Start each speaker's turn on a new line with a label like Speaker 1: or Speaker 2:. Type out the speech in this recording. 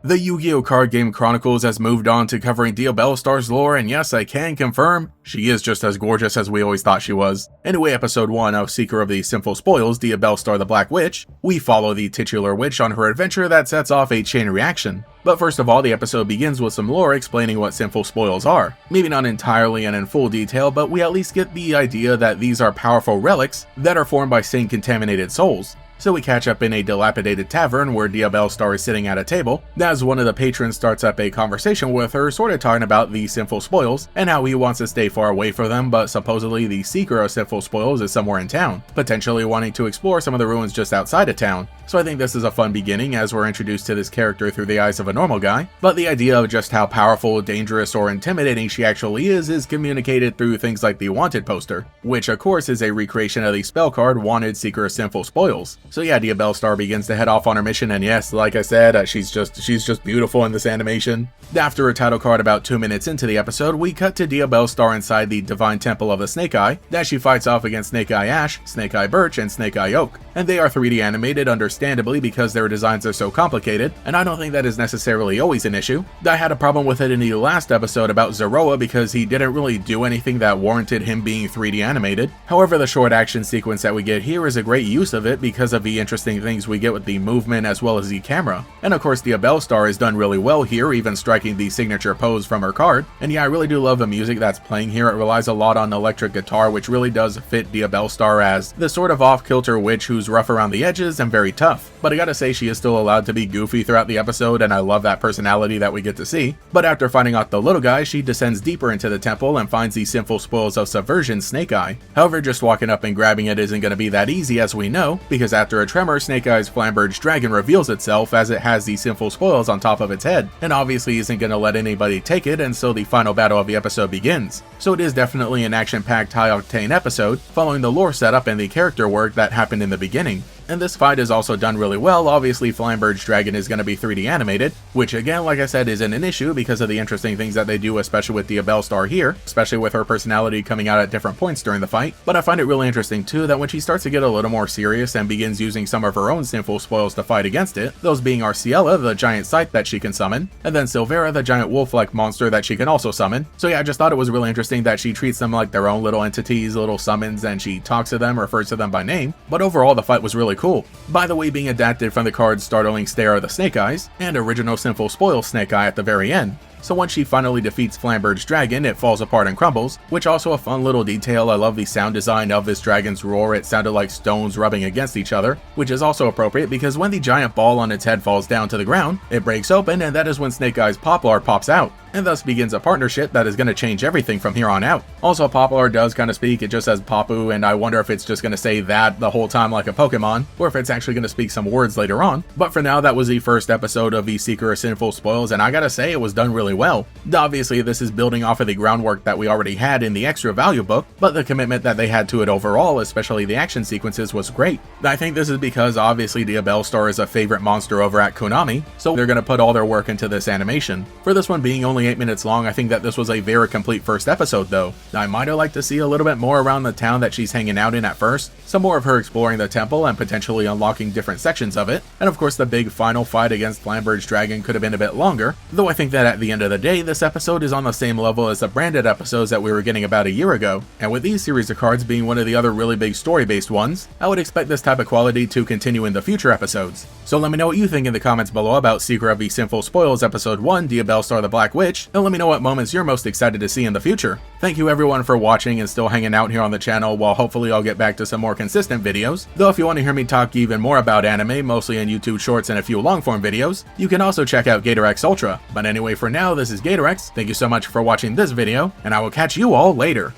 Speaker 1: The Yu-Gi-Oh! Card Game Chronicles has moved on to covering Diabellstar's lore, and yes, I can confirm, she is just as gorgeous as we always thought she was. Anyway, episode 1 of Seeker of the Sinful Spoils, Diabellstar the Black Witch, we follow the titular witch on her adventure that sets off a chain reaction. But first of all, the episode begins with some lore explaining what Sinful Spoils are. Maybe not entirely and in full detail, but we at least get the idea that these are powerful relics that are formed by sin-contaminated souls. So we catch up in a dilapidated tavern where Diabellstar is sitting at a table, as one of the patrons starts up a conversation with her, sort of talking about the Sinful Spoils, and how he wants to stay far away from them, but supposedly the Seeker of Sinful Spoils is somewhere in town, potentially wanting to explore some of the ruins just outside of town. So I think this is a fun beginning as we're introduced to this character through the eyes of a normal guy, but the idea of just how powerful, dangerous, or intimidating she actually is communicated through things like the Wanted poster, which of course is a recreation of the spell card Wanted Seeker of Sinful Spoils. So yeah, Diabellstar begins to head off on her mission, and yes, like I said, she's just beautiful in this animation. After a title card about 2 minutes into the episode, we cut to Diabellstar inside the Divine Temple of the Snake Eye, as she fights off against Snake Eye Ash, Snake Eye Birch, and Snake Eye Oak. And they are 3D animated, understandably, because their designs are so complicated, and I don't think that is necessarily always an issue. I had a problem with it in the last episode about Zoroa because he didn't really do anything that warranted him being 3D animated. However, the short action sequence that we get here is a great use of it because of the interesting things we get with the movement as well as the camera. And of course, Diabellstar is done really well here, even striking the signature pose from her card. And yeah, I really do love the music that's playing here. It relies a lot on electric guitar, which really does fit Diabellstar as the sort of off-kilter witch who's rough around the edges and very tough. But I gotta say, she is still allowed to be goofy throughout the episode, and I love that personality that we get to see. But after fighting off the little guy, she descends deeper into the temple and finds the Sinful Spoils of Subversion Snake Eye. However, just walking up and grabbing it isn't gonna be that easy, as we know, because after a tremor, Snake Eye's Flamberge dragon reveals itself as it has the Sinful Spoils on top of its head, and obviously isn't gonna let anybody take it, and so the final battle of the episode begins. So it is definitely an action-packed, high-octane episode, following the lore setup and the character work that happened in the beginning. And this fight is also done really well. Obviously, Flamberge Dragon is going to be 3D animated, which again, like I said, isn't an issue because of the interesting things that they do, especially with Diabellstar here, especially with her personality coming out at different points during the fight. But I find it really interesting too that when she starts to get a little more serious and begins using some of her own Sinful Spoils to fight against it, those being Arciella, the giant scythe that she can summon, and then Silvera, the giant wolf-like monster that she can also summon. So yeah, I just thought it was really interesting that she treats them like their own little entities, little summons, and she talks to them, refers to them by name. But overall, the fight was really cool. By the way, being adapted from the card's startling stare of the Snake Eyes, and original Sinful Spoils Snake Eye at the very end. So once she finally defeats Flamberge Dragon, it falls apart and crumbles, which also a fun little detail. I love the sound design of this dragon's roar. It sounded like stones rubbing against each other, which is also appropriate because when the giant ball on its head falls down to the ground, it breaks open, and that is when Snake Eye's Poplar pops out, and thus begins a partnership that is going to change everything from here on out. Also, Poplar does kind of speak. It just says Papu, and I wonder if it's just going to say that the whole time like a Pokemon, or if it's actually going to speak some words later on. But for now, that was the first episode of the Seeker of Sinful Spoils, and I gotta say, it was done really well. Obviously, this is building off of the groundwork that we already had in the Extra Value book, but the commitment that they had to it overall, especially the action sequences, was great. I think this is because obviously Diabellstar is a favorite monster over at Konami, so they're going to put all their work into this animation. For this one being only 8 minutes long, I think that this was a very complete first episode though. I might have liked to see a little bit more around the town that she's hanging out in at first, some more of her exploring the temple and potentially unlocking different sections of it, and of course the big final fight against Flamberge Dragon could have been a bit longer, though I think that at the end of the day, this episode is on the same level as the branded episodes that we were getting about a year ago, and with these series of cards being one of the other really big story-based ones, I would expect this type of quality to continue in the future episodes. So let me know what you think in the comments below about Seeker of the Sinful Spoils Episode 1, Diabellstar the Black Witch, and let me know what moments you're most excited to see in the future. Thank you everyone for watching and still hanging out here on the channel, while hopefully I'll get back to some more consistent videos. Though if you want to hear me talk even more about anime, mostly in YouTube Shorts and a few long-form videos, you can also check out GatorX Ultra. But anyway, for now, this is GatorX. Thank you so much for watching this video, and I will catch you all later.